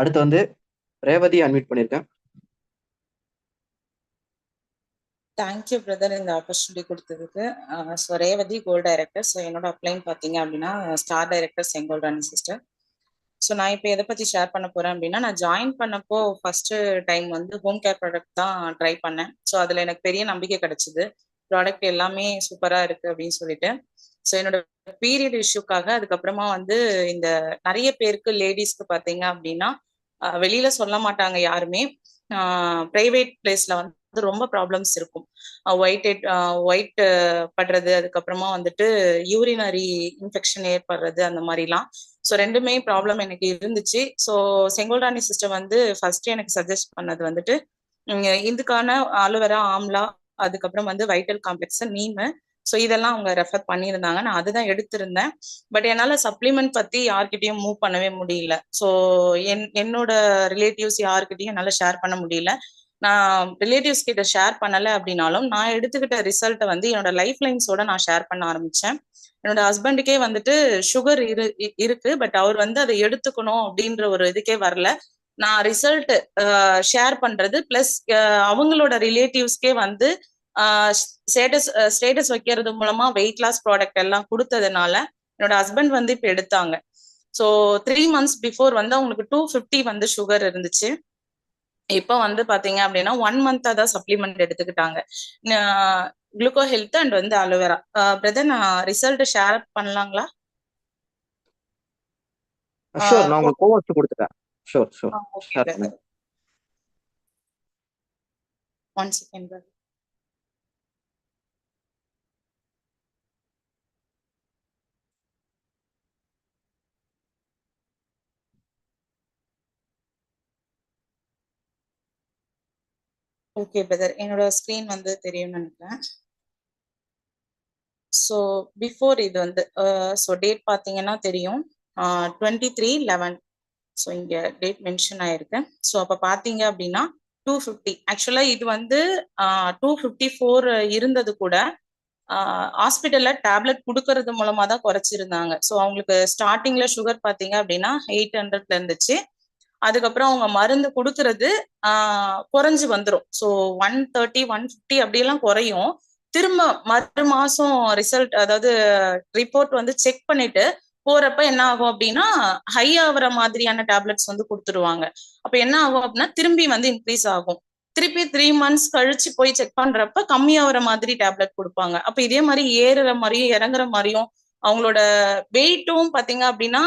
அடுத்து வந்து ரேவதி அன்மியூட் பண்ணியிருக்கேன். தேங்க்யூ பிரதர் இந்த ஆப்பர்ச்சுனிட்டி கொடுத்ததுக்கு. So Revathi gold director. So என்னோட அப்ளைன் பார்த்தீங்க அப்படின்னா ஸ்டார் டைரக்டர் செங்கோல் ராணி சிஸ்டர். ஸோ நான் இப்போ எதை பற்றி ஷேர் பண்ண போகிறேன் அப்படின்னா, நான் ஜாயின் பண்ணப்போ ஃபர்ஸ்ட் டைம் வந்து ஹோம் கேர் ப்ராடக்ட் தான் ட்ரை பண்ணேன். ஸோ அதில் எனக்கு பெரிய நம்பிக்கை கிடைச்சிது. ப்ராடக்ட் எல்லாமே சூப்பராக இருக்குது அப்படின்னு சொல்லிட்டு. ஸோ என்னோட பீரியட் இஷ்யூக்காக அதுக்கப்புறமா வந்து இந்த நிறைய பேருக்கு லேடிஸ்க்கு பார்த்தீங்க அப்படின்னா வெளியில சொல்ல மாட்டாங்க யாருமே. பிரைவேட் பிளேஸ்ல வந்து ரொம்ப ப்ராப்ளம்ஸ் இருக்கும். ஒயிட் படுறது, அதுக்கப்புறமா வந்துட்டு யூரினரி இன்ஃபெக்ஷன் ஏற்படுறது, அந்த மாதிரிலாம். ஸோ ரெண்டுமே ப்ராப்ளம் எனக்கு இருந்துச்சு. ஸோ செங்கோல் ராணி சிஸ்டர் வந்து ஃபர்ஸ்ட் எனக்கு சஜஸ்ட் பண்ணது வந்துட்டு இதுக்கான அலோவேரா, ஆம்லா, அதுக்கப்புறம் வந்து வைட்டல் காம்ப்ளெக்ஸ், நீமு. ஸோ இதெல்லாம் அவங்க ரெஃபர் பண்ணியிருந்தாங்க. நான் அதுதான் எடுத்திருந்தேன். பட் என்னால் சப்ளிமெண்ட் பற்றி யார்கிட்டையும் மூவ் பண்ணவே முடியல. ஸோ என்னோட ரிலேட்டிவ்ஸ் யார்கிட்டையும் என்னால் ஷேர் பண்ண முடியல. நான் ரிலேட்டிவ்ஸ் கிட்ட ஷேர் பண்ணலை அப்படின்னாலும் நான் எடுத்துக்கிட்ட ரிசல்ட்டை வந்து என்னோட லைஃப் லைன்ஸோட நான் ஷேர் பண்ண ஆரம்பித்தேன். என்னோட ஹஸ்பண்டுக்கே வந்துட்டு சுகர் இருக்கு, பட் அவர் வந்து அதை எடுத்துக்கணும் அப்படின்ற ஒரு இதுக்கே வரல. நான் ரிசல்ட் ஷேர் பண்றது பிளஸ் அவங்களோட ரிலேட்டிவ்ஸ்க்கே வந்து ஸ்டேட்டஸ் வைக்கிறது மூலமா வெயிட் லாஸ் ப்ராடக்ட் எல்லாம் கொடுத்ததுனால என்னோட ஹஸ்பண்ட் வந்து இப்ப எடுத்தாங்க. ஸோ 3 months பிஃபோர் வந்து அவங்களுக்கு 250 வந்து சுகர் இருந்துச்சு. இப்போ வந்து பாத்தீங்க அப்படின்னா 1 month தான் சப்ளிமெண்ட் எடுத்துக்கிட்டாங்க. குளுக்கோ ஹெல்த் அண்ட் வந்து அலோவேரா. பிரதர், நான் ரிசல்ட் ஷேர் பண்ணலாங்களா? ஷூர், நான் உங்களுக்கு கோவர்ஸ் கொடுத்துட்டேன். Sure okay share brother. பண்ணுங்க. 1 second பிரதர். ஓகே பிரதர், என்னோட ஸ்கிரீன் வந்து தெரியும்னு நினைக்கிறேன். ஸோ பிஃபோர் இது வந்து ஸோ டேட் பார்த்தீங்கன்னா தெரியும், 23/11. ஸோ இங்கே டேட் மென்ஷன் ஆயிருக்கு. ஸோ அப்போ பார்த்தீங்க அப்படின்னா 250. ஆக்சுவலாக இது வந்து 254 இருந்தது கூட ஹாஸ்பிட்டலில் டேப்லெட் கொடுக்கறது மூலமாக தான் குறைச்சிருந்தாங்க. ஸோ அவங்களுக்கு ஸ்டார்டிங்கில் சுகர் பார்த்தீங்க அப்படின்னா 800 இருந்துச்சு. அதுக்கப்புறம் அவங்க மருந்து கொடுக்கறது குறைஞ்சு வந்துடும். ஸோ 130, 150 அப்படியெல்லாம் குறையும். திரும்ப மறு மாசம் ரிசல்ட், அதாவது ரிப்போர்ட் வந்து செக் பண்ணிட்டு போறப்ப என்ன ஆகும் அப்படின்னா ஹை ஆகுற மாதிரியான டேப்லெட்ஸ் வந்து கொடுத்துருவாங்க. அப்ப என்ன ஆகும் அப்படின்னா திரும்பி வந்து இன்க்ரீஸ் ஆகும். திருப்பி 3 months கழிச்சு போய் செக் பண்றப்ப கம்மியாகிற மாதிரி டேப்லெட் கொடுப்பாங்க. அப்ப இதே மாதிரி ஏறுற மாதிரியும் இறங்குற மாதிரியும் அவங்களோட வெயிட்டும் பாத்தீங்க அப்படின்னா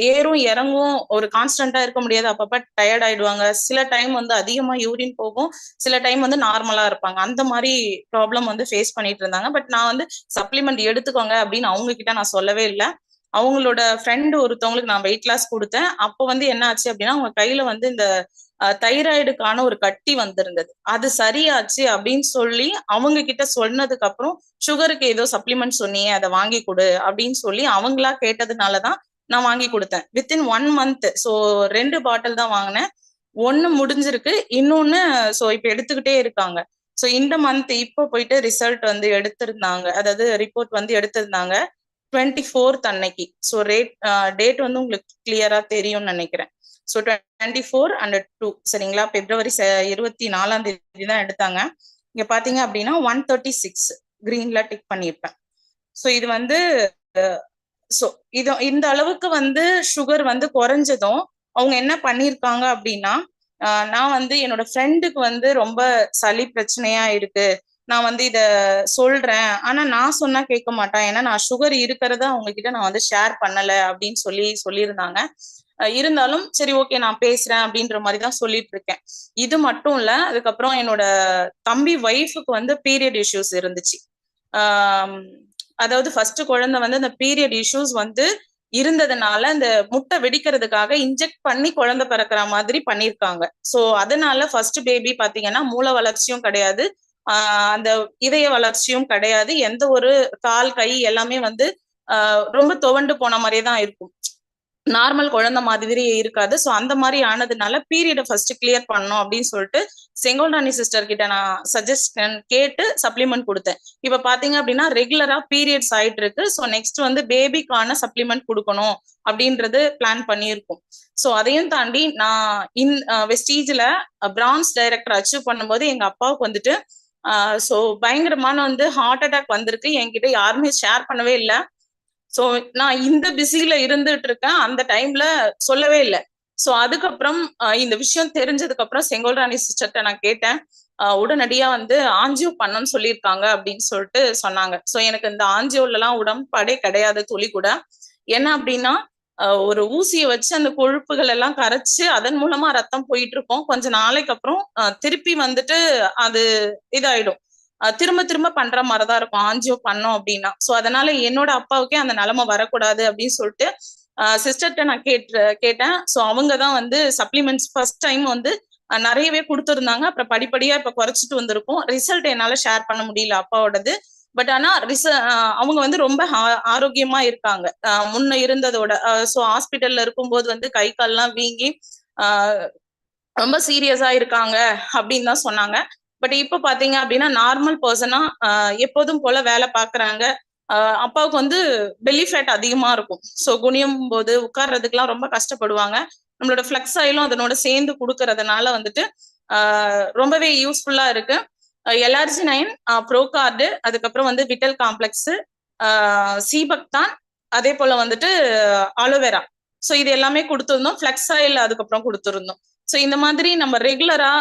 ஏறும் இறங்கும், ஒரு கான்ஸ்டன்டா இருக்க முடியாது. அப்பப்ப டயர்ட் ஆயிடுவாங்க. சில டைம் வந்து அதிகமா யூரின் போகும், சில டைம் வந்து நார்மலா இருப்பாங்க. அந்த மாதிரி ப்ராப்ளம் வந்து ஃபேஸ் பண்ணிட்டு இருந்தாங்க. பட் நான் வந்து சப்ளிமெண்ட் எடுத்துக்கோங்க அப்படின்னு அவங்க கிட்ட நான் சொல்லவே இல்லை. அவங்களோட ஃப்ரெண்டு ஒருத்தவங்களுக்கு நான் வெயிட் லாஸ் கொடுத்தேன். அப்போ வந்து என்ன ஆச்சு அப்படின்னா அவங்க கையில வந்து இந்த தைராய்டுக்கான ஒரு கட்டி வந்திருந்தது. அது சரியாச்சு அப்படின்னு சொல்லி அவங்க கிட்ட சொன்னதுக்கு அப்புறம் சுகருக்கு ஏதோ சப்ளிமெண்ட் சொன்னியே அதை வாங்கி கொடு அப்படின்னு சொல்லி அவங்களா கேட்டதுனாலதான் நான் வாங்கி கொடுத்தேன். Within 1 month. ஸோ 2 பாட்டில் தான் வாங்கினேன். ஒன்னு முடிஞ்சிருக்கு, இன்னொன்னு ஸோ இப்போ எடுத்துக்கிட்டே இருக்காங்க. ஸோ இந்த மந்த் இப்போ போயிட்டு ரிசல்ட் வந்து எடுத்திருந்தாங்க, அதாவது ரிப்போர்ட் வந்து எடுத்திருந்தாங்க 24th அன்னைக்கு. ஸோ டேட் வந்து உங்களுக்கு கிளியரா தெரியும்னு நினைக்கிறேன். ஸோ 24/2 சரிங்களா, பிப்ரவரி 24 தான் எடுத்தாங்க. இங்க பாத்தீங்க அப்படின்னா 136 கிரீன்ல டிக் பண்ணியிருப்பேன். ஸோ இது வந்து ஸோ இந்த அளவுக்கு வந்து சுகர் வந்து குறைஞ்சதும் அவங்க என்ன பண்ணியிருக்காங்க அப்படின்னா நான் வந்து என்னோட ஃப்ரெண்டுக்கு வந்து ரொம்ப சளி பிரச்சனையா இருக்கு, நான் வந்து இத சொல்றேன், ஆனா நான் சொன்னா கேட்க மாட்டேன், ஏன்னா நான் சுகர் இருக்கிறத அவங்க கிட்ட நான் வந்து ஷேர் பண்ணல அப்படின்னு சொல்லியிருந்தாங்க. இருந்தாலும் சரி ஓகே நான் பேசுறேன் அப்படின்ற மாதிரி தான் சொல்லிட்டு இருக்கேன். இது மட்டும் இல்ல, அதுக்கப்புறம் என்னோட தம்பி ஒய்ஃபுக்கு வந்து பீரியட் இஷ்யூஸ் இருந்துச்சு. அதாவது ஃபர்ஸ்ட் குழந்தை வந்து அந்த பீரியட் இஷ்யூஸ் வந்து இருந்ததுனால அந்த முட்டை வெடிக்கிறதுக்காக இன்ஜெக்ட் பண்ணி குழந்தை பிறக்கிற மாதிரி பண்ணிருக்காங்க. ஸோ அதனால ஃபர்ஸ்ட் பேபி பாத்தீங்கன்னா மூளை வளர்ச்சியும் கிடையாது, அந்த இதய வளர்ச்சியும் கிடையாது, எந்த ஒரு கால் கை எல்லாமே வந்து ரொம்ப துவண்டு போன மாதிரியே தான் இருக்கும். நார்மல் குழந்தை மாதிரியே இருக்காது. ஸோ அந்த மாதிரி ஆனதுனால பீரியடை ஃபர்ஸ்ட் கிளியர் பண்ணணும் அப்படின்னு சொல்லிட்டு செங்கோல்ராணி சிஸ்டர் கிட்ட நான் சஜஷன் கேட்டு சப்ளிமெண்ட் கொடுத்தேன். இப்ப பாத்தீங்க அப்படின்னா ரெகுலரா பீரியட்ஸ் ஆயிட்டு இருக்கு. ஸோ நெக்ஸ்ட் வந்து பேபிக்கான சப்ளிமெண்ட் கொடுக்கணும் அப்படின்றது பிளான் பண்ணியிருக்கோம். ஸோ அதையும் தாண்டி நான் வெஸ்டீஜ்ல பிரான்ஸ் டைரக்டர் அச்சீவ் பண்ணும்போது எங்க அப்பாவுக்கு வந்துட்டு ஸோ பயங்கரமான வந்து ஹார்ட் அட்டாக் வந்திருக்கு. என்கிட்ட யாருமே ஷேர் பண்ணவே இல்லை. சோ நான் இந்த பிஸில இருந்துட்டு இருக்கேன். அந்த டைம்ல சொல்லவே இல்லை. சோ அதுக்கப்புறம் இந்த விஷயம் தெரிஞ்சதுக்கு அப்புறம் செங்கோல்ராணி சிஸ்டர்ட்ட நான் கேட்டேன். உடனடியா வந்து ஆஞ்சியோ பண்ணணும்னு சொல்லியிருக்காங்க அப்படின்னு சொல்லிட்டு சொன்னாங்க. சோ எனக்கு இந்த ஆஞ்சியோல எல்லாம் உடன்பாடே கிடையாது துளி கூட. என்ன அப்படின்னா ஒரு ஊசியை வச்சு அந்த கொழுப்புகள் எல்லாம் கரைச்சு அதன் மூலமா ரத்தம் போயிட்டு இருக்கும். கொஞ்ச நாளைக்கு அப்புறம் திருப்பி வந்துட்டு அது இதாயிடும். திரும்ப திரும்ப பண்ற மாதிரிதான் இருக்கும் ஆஞ்சியோ பண்ணோம் அப்படின்னா. சோ அதனால என்னோட அப்பாவுக்கே அந்த நிலைமை வரக்கூடாது அப்படின்னு சொல்லிட்டு சிஸ்டர்கிட்ட நான் கேட்டேன். சோ அவங்கதான் வந்து சப்ளிமெண்ட்ஸ் ஃபர்ஸ்ட் டைம் வந்து நிறையவே கொடுத்துருந்தாங்க. அப்புறம் படிப்படியா இப்ப குறைச்சிட்டு வந்திருக்கும். ரிசல்ட் என்னால ஷேர் பண்ண முடியல அப்பாவோடது. பட் ஆனா அவங்க வந்து ரொம்ப ஆரோக்கியமா இருக்காங்க முன்ன இருந்ததோட. சோ ஹாஸ்பிட்டல்ல இருக்கும்போது வந்து கை கால்லாம் வீங்கி ரொம்ப சீரியஸா இருக்காங்க அப்படின்னு தான் சொன்னாங்க. பட் இப்ப பாத்தீங்க அப்படின்னா நார்மல் பர்சனா எப்போதும் போல வேலை பாக்குறாங்க. அப்பாவுக்கு வந்து பெல்லி ஃபேட் அதிகமா இருக்கும். ஸோ குனியும் போது உட்கார்றதுக்கெல்லாம் ரொம்ப கஷ்டப்படுவாங்க. நம்மளோட ஃபிளக்ஸ் ஆயிலும் அதனோட சேர்ந்து கொடுக்கறதுனால வந்துட்டு ரொம்பவே யூஸ்ஃபுல்லா இருக்கு. LRG9, ப்ரோகார்டு, அதுக்கப்புறம் வந்து விட்டல் காம்ப்ளெக்ஸ், சீபக்தான், அதே போல வந்துட்டு அலோவேரா. ஸோ இது எல்லாமே கொடுத்துருந்தோம். ஃபிளக்ஸ் ஆயில் அதுக்கப்புறம் கொடுத்துருந்தோம். ஸோ இந்த மாதிரி நம்ம ரெகுலரா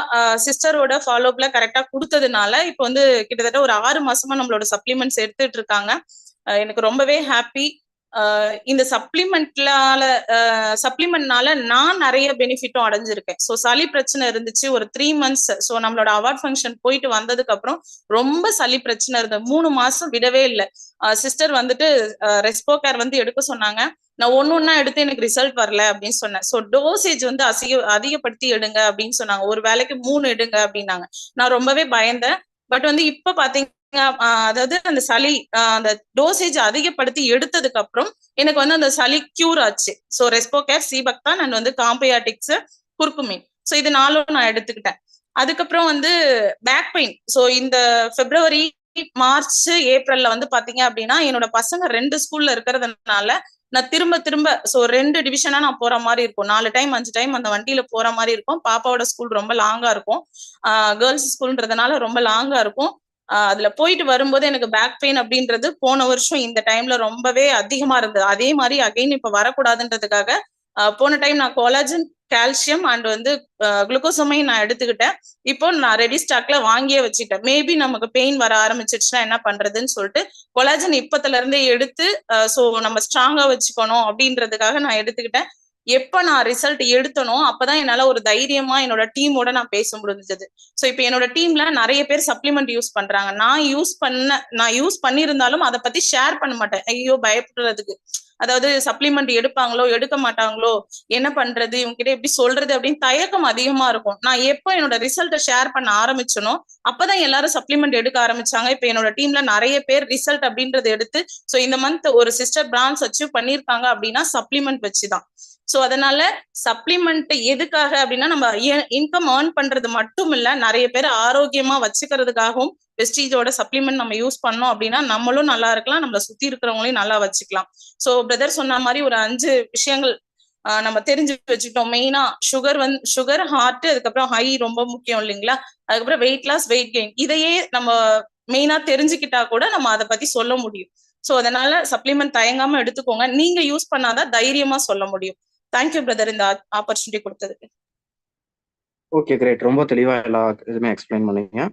சிஸ்டரோட ஃபாலோஅப்ல கரெக்டா கொடுத்ததுனால இப்போ வந்து கிட்டத்தட்ட ஒரு 6 மாசமா நம்மளோட சப்ளிமெண்ட்ஸ் எடுத்துட்டு இருக்காங்க. எனக்கு ரொம்பவே ஹாப்பி. இந்த சப்ளிமெண்ட்னால நான் நிறைய பெனிஃபிட்டும் அடைஞ்சிருக்கேன். ஸோ சளி பிரச்சனை இருந்துச்சு ஒரு 3 months. ஸோ நம்மளோட அவார்ட் ஃபங்க்ஷன் போயிட்டு வந்ததுக்கு அப்புறம் ரொம்ப சளி பிரச்சனை இருந்தது. 3 மாசம் விடவே இல்லை. சிஸ்டர் வந்துட்டு ரெஸ்போகேர் வந்து எடுக்க சொன்னாங்க. நான் ஒன்னொன்னா எடுத்து எனக்கு ரிசல்ட் வரல அப்படின்னு சொன்னேன். ஸோ டோசேஜ் வந்து அதிகப்படுத்தி எடுங்க அப்படின்னு சொன்னாங்க. ஒரு வேளைக்கு 3 எடுங்க அப்படின்னாங்க. நான் ரொம்பவே பயந்தேன். பட் வந்து இப்ப பாத்தீங்க அதாவது அந்த சளி அந்த டோசேஜ் அதிகப்படுத்தி எடுத்ததுக்கு அப்புறம் எனக்கு வந்து அந்த சளி கியூர் ஆச்சு. ஸோ ரெஸ்போகேர், சீபக்தான் அண்ட் வந்து காம்பயாட்டிக்ஸ், குர்குமின். ஸோ இது 4 நான் எடுத்துக்கிட்டேன். அதுக்கப்புறம் வந்து பேக் பெயின். ஸோ இந்த பிப்ரவரி, மார்ச், ஏப்ரல்ல வந்து பாத்தீங்க அப்படின்னா என்னோட பசங்க 2 ஸ்கூல்ல இருக்கிறதுனால நான் திரும்ப திரும்ப 2 டிவிஷனா நான் போற மாதிரி இருக்கும். 4 டைம் 5 டைம் அந்த வண்டியில போற மாதிரி இருக்கும். பாப்பாவோட ஸ்கூல் ரொம்ப லாங்கா இருக்கும். கேர்ள்ஸ் ஸ்கூல்ன்றதுனால ரொம்ப லாங்கா இருக்கும். அதுல போயிட்டு வரும்போது எனக்கு பேக் பெயின் அப்படின்றது போன வருஷம் இந்த டைம்ல ரொம்பவே அதிகமா இருந்தது. அதே மாதிரி அகைன் இப்ப வரக்கூடாதுன்றதுக்காக போன டைம் நான் கொலாஜன், கால்சியம் அண்ட் வந்து குளுக்கோசமைன் நான் எடுத்துக்கிட்டேன். இப்போ நான் ரெடி ஸ்டாக்ல வாங்கியே வச்சுட்டேன். மேபி நமக்கு பெயின் வர ஆரம்பிச்சிருச்சுன்னா என்ன பண்றதுன்னு சொல்லிட்டு கொலாஜன் இப்பத்துல இருந்தே எடுத்து சோ நம்ம ஸ்ட்ராங்கா வச்சுக்கணும் அப்படின்றதுக்காக நான் எடுத்துக்கிட்டேன். எப்ப நான் ரிசல்ட் எடுத்தனோ அப்பதான் என்னால ஒரு தைரியமா என்னோட டீமோட நான் பேச முடிஞ்சது. சோ இப்ப என்னோட டீம்ல நிறைய பேர் சப்ளிமெண்ட் யூஸ் பண்றாங்க. நான் யூஸ் பண்ணியிருந்தாலும் அதை பத்தி ஷேர் பண்ண மாட்டேன். ஐயோ பயப்படுறதுக்கு. அதாவது சப்ளிமெண்ட் எடுப்பாங்களோ எடுக்க மாட்டாங்களோ, என்ன பண்றது, இவங்க கிட்ட எப்படி சொல்றது அப்படின்னு தயக்கம் அதிகமா இருக்கும். நான் எப்போ என்னோட ரிசல்ட்டை ஷேர் பண்ண ஆரம்பிச்சனோ அப்பதான் எல்லாரும் சப்ளிமெண்ட் எடுக்க ஆரம்பிச்சாங்க. இப்ப என்னோட டீம்ல நிறைய பேர் ரிசல்ட் அப்படின்றது எடுத்து சோ இந்த மந்த் ஒரு சிஸ்டர் பிரான்ஸ் அச்சீவ் பண்ணிருக்காங்க அப்படின்னா சப்ளிமெண்ட் வச்சுதான். சோ அதனால சப்ளிமெண்ட் எதுக்காக அப்படின்னா நம்ம இன்கம் ஏர்ன் பண்றது மட்டும் இல்ல, நிறைய பேர் ஆரோக்கியமா வச்சுக்கிறதுக்காகவும் வெஸ்டீஜோட சப்ளிமெண்ட் நம்ம யூஸ் பண்ணோம் அப்படின்னா நம்மளும் நல்லா இருக்கலாம், நம்மள சுத்தி இருக்கிறவங்களையும் நல்லா வச்சுக்கலாம். சோ பிரதர் சொன்ன மாதிரி ஒரு 5 விஷயங்கள் நம்ம தெரிஞ்சு வச்சுக்கிட்டோம். மெயினா சுகர், ஹார்ட், அதுக்கப்புறம் ஹை ரொம்ப முக்கியம் இல்லைங்களா. அதுக்கப்புறம் வெயிட் லாஸ், வெயிட் கெயின். இதையே நம்ம மெயினா தெரிஞ்சுக்கிட்டா கூட நம்ம அதை பத்தி சொல்ல முடியும். சோ அதனால சப்ளிமெண்ட் தயங்காம எடுத்துக்கோங்க. நீங்க யூஸ் பண்ணாதான் தைரியமா சொல்ல முடியும். தேங்க்யூ பிரதர் இந்த ஆப்பர்ச்சுனிட்டி கொடுத்ததுக்கு. Okay, great. ரொம்ப தெளிவா எல்லா இதுமே எக்ஸ்பிளைன் பண்ணீங்க.